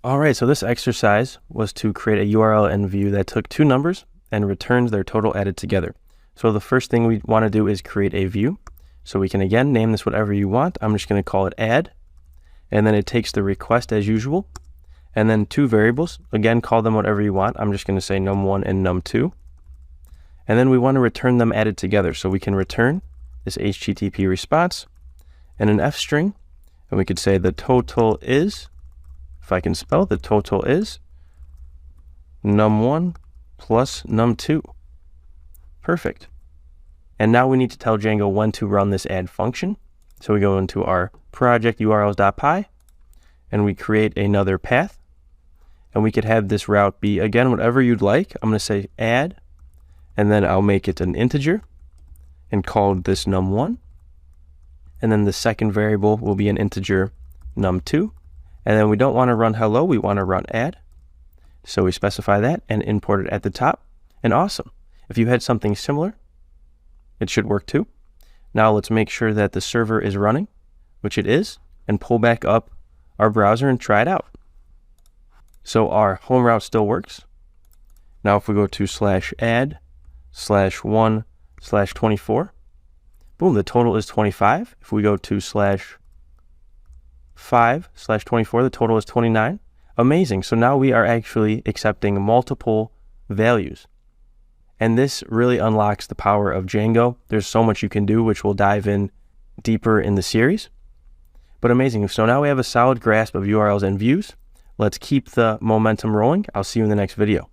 All right, so this exercise was to create a URL and view that took two numbers and returns their total added together. So the first thing we want to do is create a view. So we can again name this whatever you want. I'm just going to call it add. And then it takes the request as usual. And then two variables. Again, call them whatever you want. I'm just going to say num1 and num2. And then we want to return them added together. So we can return this HTTP response and an F string. And we could say the total is, if I can spell, the total is num1 plus num2. Perfect. And now we need to tell Django when to run this add function. So we go into our project urls.py and we create another path. And we could have this route be, again, whatever you'd like. I'm going to say add, and then I'll make it an integer and call this num1. And then the second variable will be an integer num2. And then we don't want to run hello, we want to run add. So we specify that and import it at the top. And awesome. If you had something similar, it should work too. Now let's make sure that the server is running, which it is, and pull back up our browser and try it out. So our home route still works. Now if we go to /add/1/24, boom, the total is 25. If we go to /5/24, the total is 29. Amazing. So now we are actually accepting multiple values. And this really unlocks the power of Django. There's so much you can do, which we'll dive in deeper in the series. But amazing. So now we have a solid grasp of URLs and views. Let's keep the momentum rolling. I'll see you in the next video.